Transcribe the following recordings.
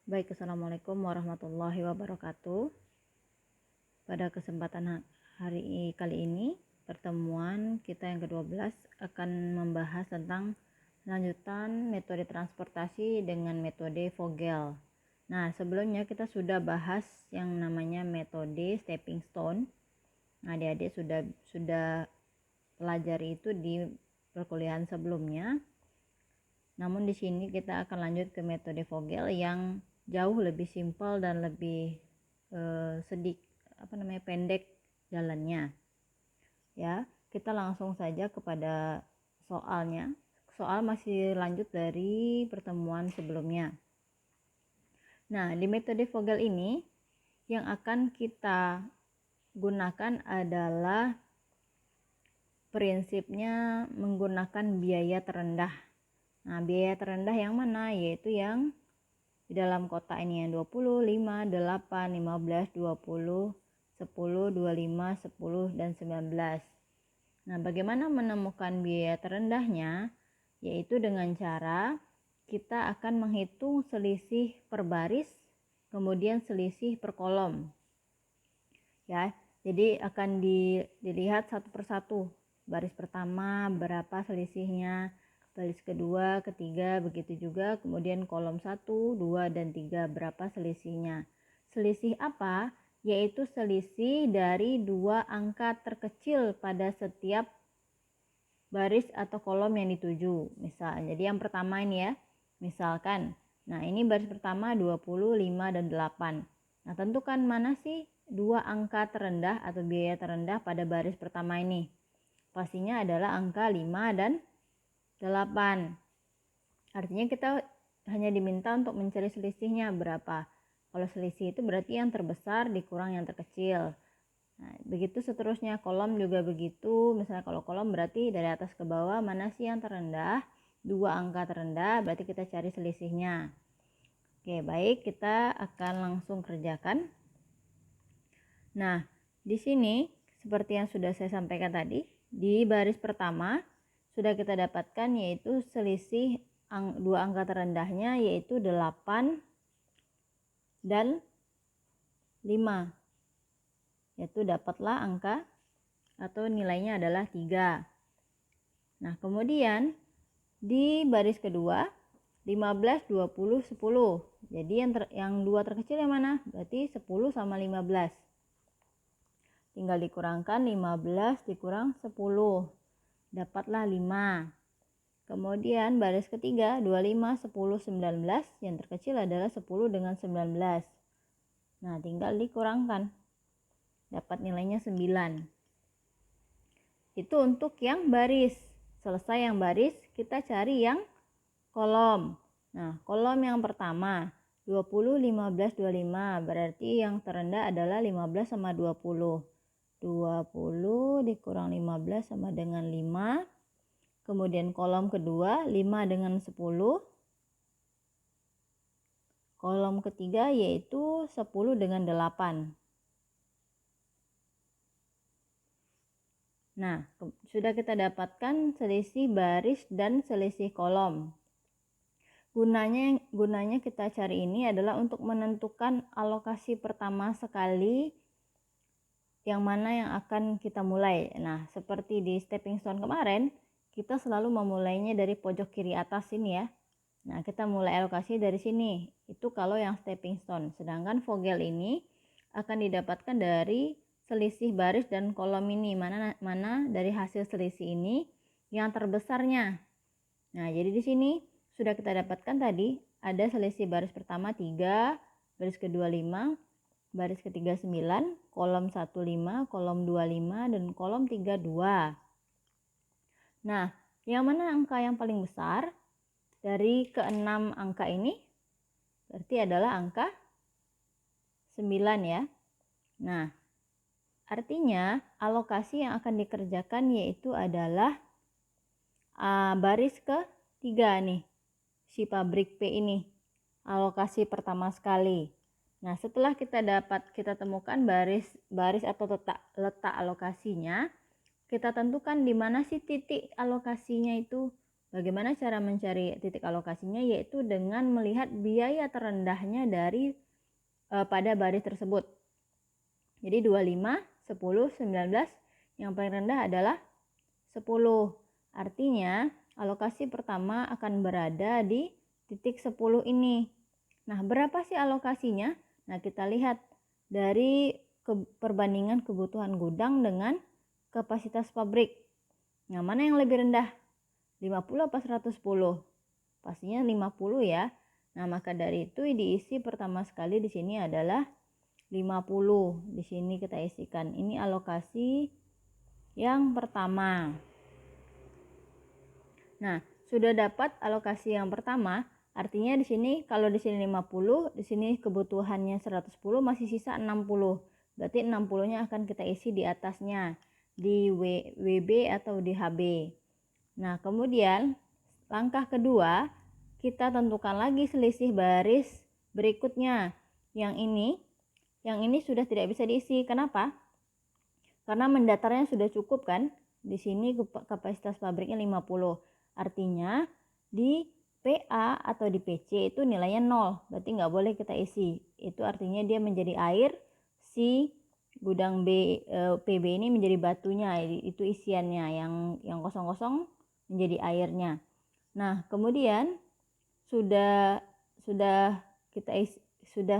Baik, Assalamualaikum warahmatullahi wabarakatuh. Pada kesempatan hari kali ini, pertemuan kita yang ke-12 akan membahas tentang lanjutan metode transportasi dengan metode Vogel. Nah, sebelumnya kita sudah bahas yang namanya metode stepping stone. Nah, adik-adik sudah pelajari itu di perkuliahan sebelumnya. Namun di sini kita akan lanjut ke metode Vogel yang jauh lebih simpel dan lebih pendek jalannya. Ya, kita langsung saja kepada soalnya. Soal masih lanjut dari pertemuan sebelumnya. Nah, di metode Vogel ini yang akan kita gunakan adalah prinsipnya menggunakan biaya terendah. Nah, biaya terendah yang mana? Yaitu yang di dalam kotak ini yang 20, 5, 8, 15, 20, 10, 25, 10, dan 19. Nah, bagaimana menemukan biaya terendahnya? Yaitu dengan cara kita akan menghitung selisih per baris, kemudian selisih per kolom. Ya, jadi akan dilihat satu persatu. Baris pertama berapa selisihnya, baris kedua, ketiga, begitu juga kemudian kolom 1, 2, dan 3 berapa selisihnya. Selisih apa? Yaitu selisih dari dua angka terkecil pada setiap baris atau kolom yang dituju. Misalnya, jadi yang pertama ini ya, misalkan, nah ini baris pertama 20, 5, dan 8. Nah, tentukan mana sih dua angka terendah atau biaya terendah pada baris pertama ini. Pastinya adalah angka 5 dan 8. Artinya kita hanya diminta untuk mencari selisihnya berapa. Kalau selisih itu berarti yang terbesar dikurang yang terkecil. Nah, begitu seterusnya, kolom juga begitu. Misalnya kalau kolom berarti dari atas ke bawah mana sih yang terendah? Dua angka terendah, berarti kita cari selisihnya. Oke, baik, kita akan langsung kerjakan. Nah, di sini seperti yang sudah saya sampaikan tadi, di baris pertama sudah kita dapatkan yaitu selisih dua angka terendahnya yaitu 8 dan 5. Yaitu dapatlah angka atau nilainya adalah 3. Nah, kemudian di baris kedua 15, 20, 10. Jadi yang dua terkecil yang mana? Berarti 10 sama 15. Tinggal dikurangkan 15 dikurang 10. Dapatlah 5. Kemudian baris ketiga 25, 10, 19. Yang terkecil adalah 10 dengan 19. Nah, tinggal dikurangkan. Dapat nilainya 9. Itu untuk yang baris. Selesai yang baris, kita cari yang kolom. Nah, kolom yang pertama 20, 15, 25. Berarti yang terendah adalah 15 sama 20. 20 dikurang 15 sama dengan 5. Kemudian kolom kedua 5 dengan 10. Kolom ketiga yaitu 10 dengan 8. Nah, sudah kita dapatkan selisih baris dan selisih kolom. Gunanya kita cari ini adalah untuk menentukan alokasi pertama sekali yang mana yang akan kita mulai. Nah, seperti di stepping stone kemarin, kita selalu memulainya dari pojok kiri atas sini ya. Nah, kita mulai alokasi dari sini. Itu kalau yang stepping stone. Sedangkan Vogel ini akan didapatkan dari selisih baris dan kolom ini. Mana dari hasil selisih ini yang terbesarnya. Nah, jadi di sini sudah kita dapatkan tadi ada selisih baris pertama 3, baris kedua 5, baris ketiga 9, kolom 1 5, kolom 2 5, dan kolom 3 2. Nah, yang mana angka yang paling besar dari ke-6 angka ini? Berarti adalah angka 9 ya. Nah, artinya alokasi yang akan dikerjakan yaitu adalah baris ke-3 nih. Si pabrik P ini. Alokasi pertama sekali. Nah, setelah kita temukan baris atau letak alokasinya, kita tentukan di mana sih titik alokasinya itu. Bagaimana cara mencari titik alokasinya? Yaitu dengan melihat biaya terendahnya dari pada baris tersebut. Jadi 25, 10, 19, yang paling rendah adalah 10. Artinya alokasi pertama akan berada di titik 10 ini. Nah, berapa sih alokasinya? Nah, kita lihat dari perbandingan kebutuhan gudang dengan kapasitas pabrik. Nah, mana yang lebih rendah? 50 apa 110? Pastinya 50 ya. Nah, maka dari itu diisi pertama sekali di sini adalah 50. Di sini kita isikan. Ini alokasi yang pertama. Nah, sudah dapat alokasi yang pertama, artinya di sini kalau di sini 50, di sini kebutuhannya 110, masih sisa 60. Berarti 60-nya akan kita isi di atasnya, di WB atau di HB. Nah, kemudian langkah kedua, kita tentukan lagi selisih baris berikutnya. Yang ini sudah tidak bisa diisi. Kenapa? Karena mendatarnya sudah cukup kan? Di sini kapasitas pabriknya 50. Artinya di PA atau di PC itu nilainya 0. Berarti nggak boleh kita isi. Itu artinya dia menjadi air, si gudang PB ini menjadi batunya, itu isiannya, yang kosong-kosong menjadi airnya. Nah, kemudian sudah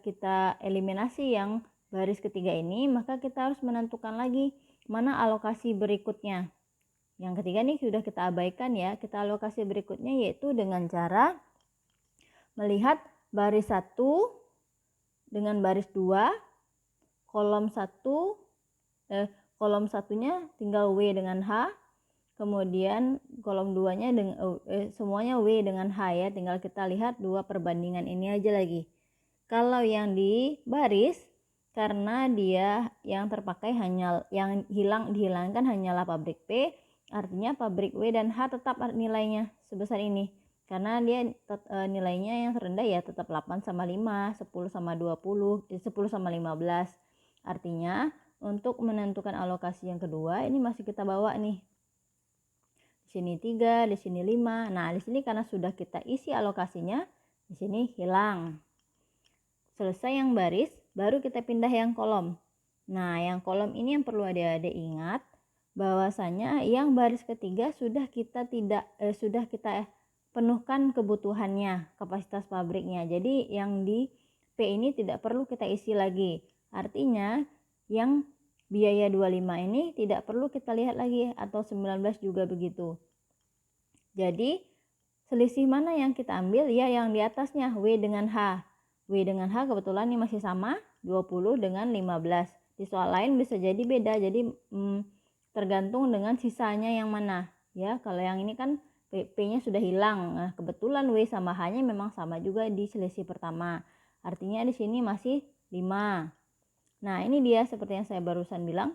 kita eliminasi yang baris ketiga ini, maka kita harus menentukan lagi mana alokasi berikutnya. Yang ketiga nih sudah kita abaikan ya. Kita alokasi berikutnya yaitu dengan cara melihat baris 1 dengan baris 2, kolom 1, kolom satunya tinggal W dengan H, kemudian kolom 2-nya semuanya W dengan H ya. Tinggal kita lihat dua perbandingan ini aja lagi. Kalau yang di baris, karena dia yang terpakai hanya yang dihilangkan hanyalah pabrik P, artinya pabrik W dan H tetap nilainya sebesar ini. Karena dia nilainya yang terendah ya tetap 8 sama 5, 10 sama 20, 10 sama 15. Artinya untuk menentukan alokasi yang kedua ini masih kita bawa nih. Di sini 3, di sini 5. Nah, di sini karena sudah kita isi alokasinya, di sini hilang. Selesai yang baris, baru kita pindah yang kolom. Nah, yang kolom ini yang perlu adik-adik ingat bahwasanya yang baris ketiga sudah kita penuhkan kebutuhannya, kapasitas pabriknya. Jadi yang di P ini tidak perlu kita isi lagi. Artinya yang biaya 25 ini tidak perlu kita lihat lagi, atau 19 juga begitu. Jadi selisih mana yang kita ambil? Ya, yang di atasnya, W dengan H. W dengan H kebetulan ini masih sama, 20 dengan 15. Di soal lain bisa jadi beda, jadi tergantung dengan sisanya yang mana ya. Kalau yang ini kan P-nya sudah hilang. Nah, kebetulan W sama H-nya memang sama juga di selisih pertama. Artinya di sini masih 5. Nah, ini dia seperti yang saya barusan bilang.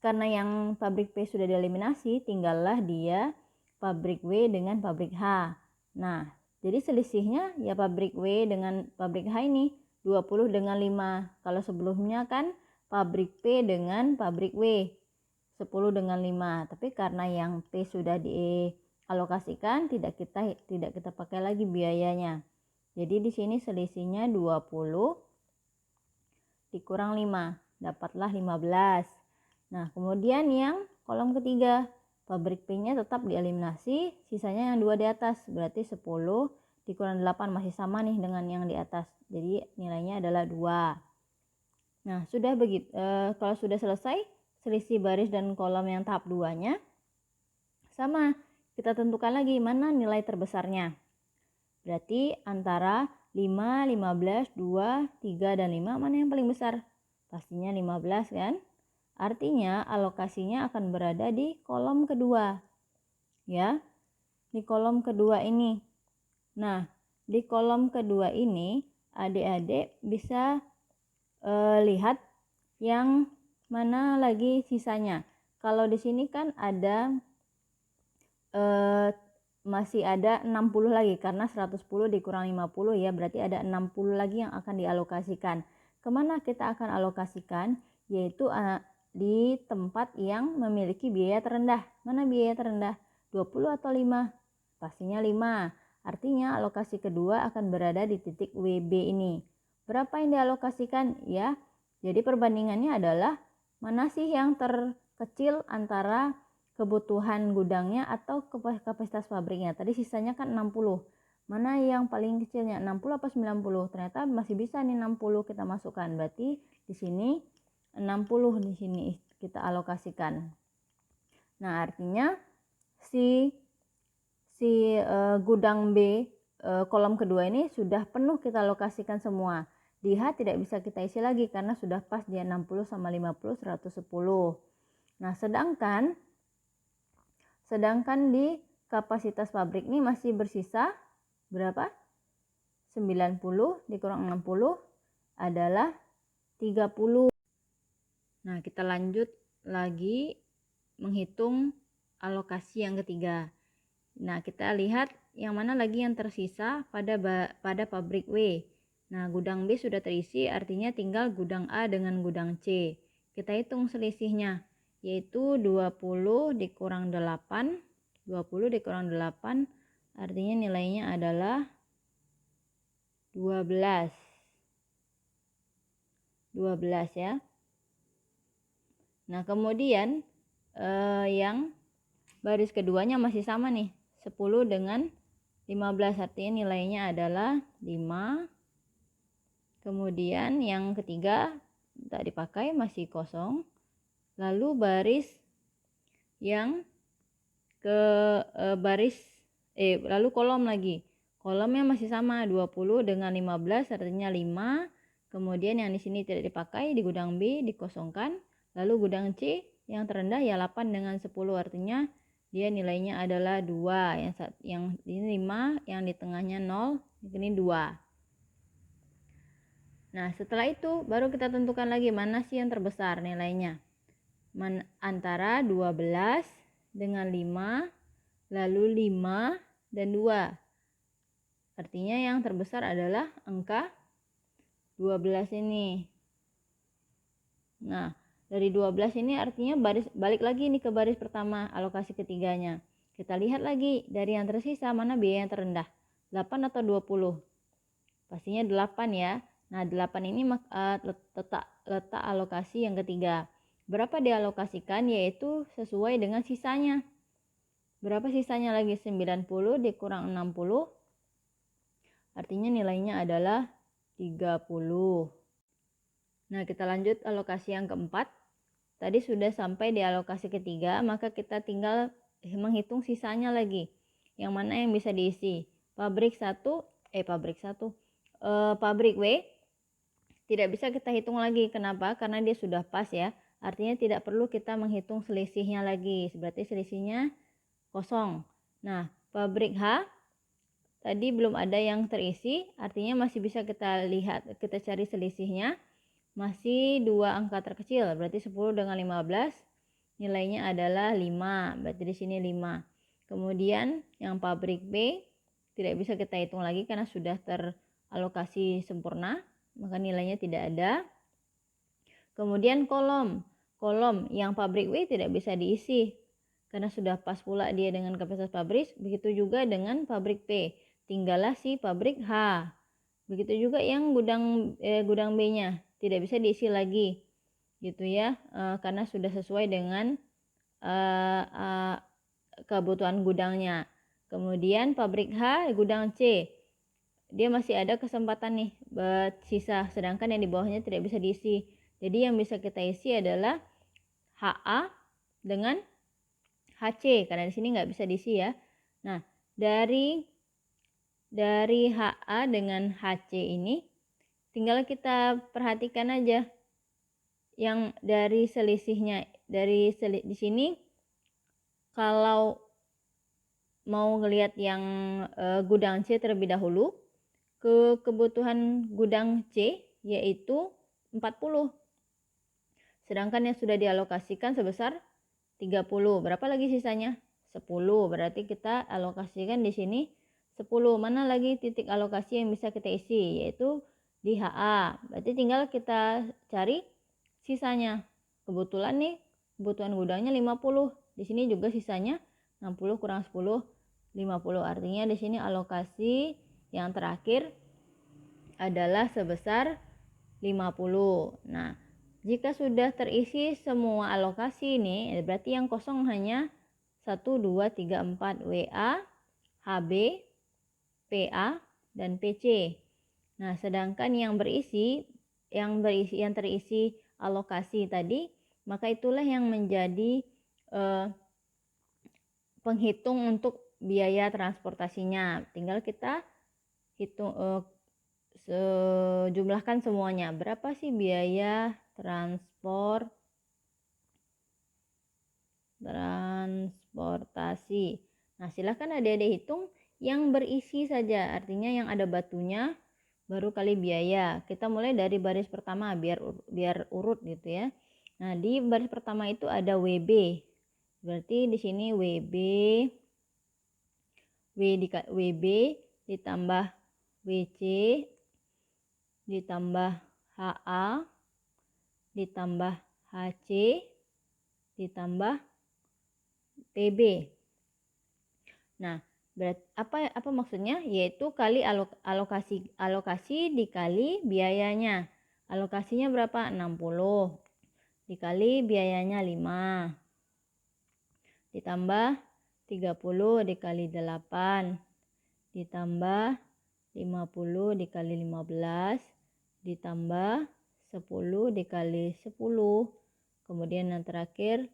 Karena yang pabrik P sudah dieliminasi, tinggallah dia pabrik W dengan pabrik H. Nah, jadi selisihnya ya pabrik W dengan pabrik H ini 20 dengan 5. Kalau sebelumnya kan pabrik P dengan pabrik W 10 dengan 5. Tapi karena yang P sudah dialokasikan, tidak kita pakai lagi biayanya. Jadi di sini selisihnya 20 dikurang 5, dapatlah 15. Nah, kemudian yang kolom ketiga, pabrik P-nya tetap dieliminasi, sisanya yang 2 di atas, berarti 10 dikurang 8 masih sama nih dengan yang di atas. Jadi nilainya adalah 2. Nah, sudah begitu. Kalau sudah selesai selisih baris dan kolom yang tahap 2-nya, sama, kita tentukan lagi mana nilai terbesarnya. Berarti antara 5, 15, 2, 3, dan 5 mana yang paling besar? Pastinya 15 kan? Artinya alokasinya akan berada di kolom kedua. Ya, di kolom kedua ini. Nah, di kolom kedua ini adik-adik bisa lihat yang mana lagi sisanya. Kalau di sini kan ada masih ada 60 lagi, karena 110 dikurang 50 ya, berarti ada 60 lagi yang akan dialokasikan. Kemana kita akan alokasikan? Yaitu di tempat yang memiliki biaya terendah. Mana biaya terendah? 20 atau 5? Pastinya 5. Artinya alokasi kedua akan berada di titik WB ini. Berapa yang dialokasikan? Ya, jadi perbandingannya adalah mana sih yang terkecil antara kebutuhan gudangnya atau kapasitas pabriknya. Tadi sisanya kan 60. Mana yang paling kecilnya? 60 apa 90? Ternyata masih bisa nih 60 kita masukkan. Berarti di sini 60 di sini kita alokasikan. Nah, artinya si gudang B kolom kedua ini sudah penuh kita alokasikan semua. Di H tidak bisa kita isi lagi karena sudah pas dia 60 sama 50 110. Nah, sedangkan di kapasitas pabrik ini masih bersisa berapa? 90 dikurang 60 adalah 30. Nah, kita lanjut lagi menghitung alokasi yang ketiga. Nah, kita lihat yang mana lagi yang tersisa pada pabrik W. Nah, gudang B sudah terisi, artinya tinggal gudang A dengan gudang C. Kita hitung selisihnya, yaitu 20 dikurang 8. 20 dikurang 8, artinya nilainya adalah 12. 12 ya. Nah, kemudian yang baris keduanya masih sama nih. 10 dengan 15, artinya nilainya adalah 5. Kemudian yang ketiga tak dipakai, masih kosong. Lalu baris yang ke lalu kolom lagi. Kolomnya masih sama, 20 dengan 15 artinya 5. Kemudian yang di sini tidak dipakai, di gudang B dikosongkan. Lalu gudang C yang terendah ya 8 dengan 10, artinya dia nilainya adalah 2. Yang ini 5, yang di tengahnya 0, ini 2. Nah, setelah itu baru kita tentukan lagi mana sih yang terbesar nilainya. Antara 12 dengan 5, lalu 5 dan 2. Artinya yang terbesar adalah angka 12 ini. Nah, dari 12 ini artinya balik lagi nih ke baris pertama, alokasi ketiganya. Kita lihat lagi dari yang tersisa mana biaya yang terendah, 8 atau 20? Pastinya 8 ya. Nah, 8 ini letak alokasi yang ketiga. Berapa dialokasikan? Yaitu sesuai dengan sisanya. Berapa sisanya lagi? 90 dikurang 60. Artinya nilainya adalah 30. Nah, kita lanjut alokasi yang keempat. Tadi sudah sampai di alokasi ketiga, maka kita tinggal menghitung sisanya lagi. Yang mana yang bisa diisi? Pabrik W tidak bisa kita hitung lagi. Kenapa? Karena dia sudah pas ya. Artinya tidak perlu kita menghitung selisihnya lagi. Berarti selisihnya kosong. Nah, pabrik H tadi belum ada yang terisi, artinya masih bisa kita lihat, kita cari selisihnya. Masih 2 angka terkecil, berarti 10 dengan 15 nilainya adalah 5, berarti di sini 5. Kemudian yang pabrik B tidak bisa kita hitung lagi karena sudah teralokasi sempurna, maka nilainya tidak ada. Kemudian kolom yang pabrik W tidak bisa diisi karena sudah pas pula dia dengan kapasitas pabrik. Begitu juga dengan pabrik P, tinggallah si pabrik H. Begitu juga yang gudang B-nya tidak bisa diisi lagi gitu ya, karena sudah sesuai dengan kebutuhan gudangnya. Kemudian pabrik H, gudang C, dia masih ada kesempatan nih buat sisa, sedangkan yang di bawahnya tidak bisa diisi. Jadi yang bisa kita isi adalah HA dengan HC, karena di sini nggak bisa diisi ya. Nah, dari HA dengan HC ini tinggal kita perhatikan aja yang dari selisihnya. Di sini kalau mau ngelihat yang gudang C terlebih dahulu, kebutuhan gudang C yaitu 40. Sedangkan yang sudah dialokasikan sebesar 30. Berapa lagi sisanya? 10. Berarti kita alokasikan di sini 10. Mana lagi titik alokasi yang bisa kita isi? Yaitu di HA. Berarti tinggal kita cari sisanya. Kebetulan nih kebutuhan gudangnya 50. Di sini juga sisanya 60 kurang 10, 50. Artinya di sini alokasi yang terakhir adalah sebesar 50. Nah, jika sudah terisi semua alokasi ini, berarti yang kosong hanya 1, 2, 3, 4 WA, HB, PA, dan PC. Nah, sedangkan yang terisi alokasi tadi, maka itulah yang menjadi penghitung untuk biaya transportasinya. Tinggal kita hitung jumlahkan semuanya. Berapa sih biaya transportasi? Nah, silakan adik-adik hitung yang berisi saja, artinya yang ada batunya baru kali biaya. Kita mulai dari baris pertama biar urut gitu ya. Nah, di baris pertama itu ada WB. Berarti di sini WB ditambah WC ditambah HA ditambah HC ditambah PB. Nah, apa maksudnya? Yaitu kali alokasi dikali biayanya. Alokasinya berapa? 60 dikali biayanya 5 ditambah 30 dikali 8 ditambah 50 dikali 15 ditambah 10 dikali 10, kemudian yang terakhir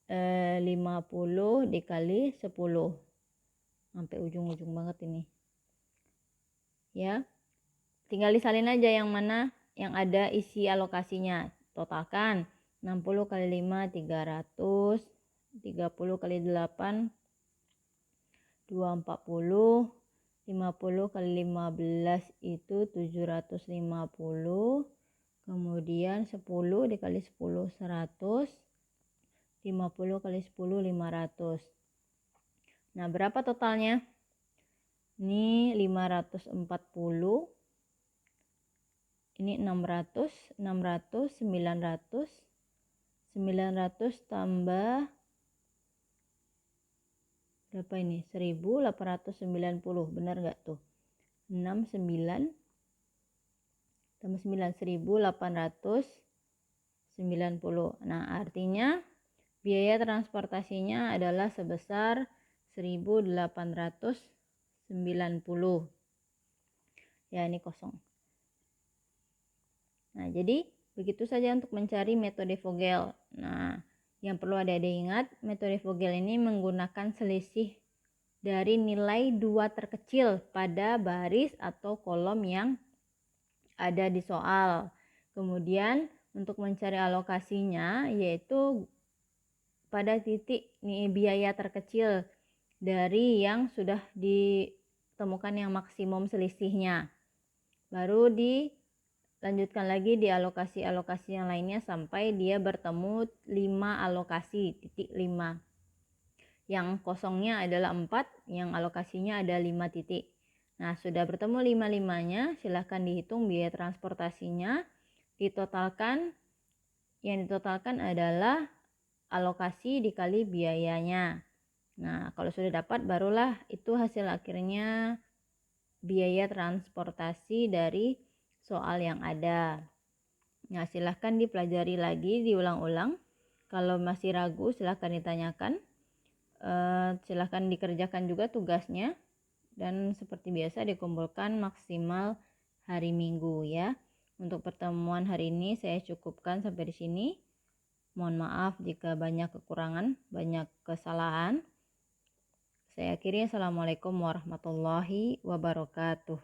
50 dikali 10, sampai ujung-ujung banget ini ya. Tinggal disalin aja yang mana yang ada isi alokasinya. Totalkan 60 kali 5 300, 30 kali 8 240, 50 kali 15 itu 750, kemudian 10 dikali 10 100, 50 kali 10 500. Nah, berapa totalnya? Ini 540, ini 600, 900 tambah berapa ini? 1890, benar nggak tuh? 69 tambah 9, 1890. Nah, artinya biaya transportasinya adalah sebesar 1890. Ya, ini kosong. Nah, jadi begitu saja untuk mencari metode Vogel. Nah, yang perlu adik-adik ingat, metode Vogel ini menggunakan selisih dari nilai 2 terkecil pada baris atau kolom yang ada di soal. Kemudian untuk mencari alokasinya yaitu pada titik biaya terkecil dari yang sudah ditemukan yang maksimum selisihnya. Baru dilanjutkan lagi di alokasi-alokasi yang lainnya sampai dia bertemu 5 alokasi, titik 5. Yang kosongnya adalah 4, yang alokasinya ada 5 titik. Nah, sudah bertemu 5-5-nya, silahkan dihitung biaya transportasinya, ditotalkan. Yang ditotalkan adalah alokasi dikali biayanya. Nah, kalau sudah dapat barulah itu hasil akhirnya biaya transportasi dari soal yang ada. Nah, silahkan dipelajari lagi, diulang-ulang. Kalau masih ragu silahkan ditanyakan. Silahkan dikerjakan juga tugasnya. Dan seperti biasa dikumpulkan maksimal hari Minggu ya. Untuk pertemuan hari ini saya cukupkan sampai di sini. Mohon maaf jika banyak kekurangan, banyak kesalahan. Saya akhiri. Assalamualaikum warahmatullahi wabarakatuh.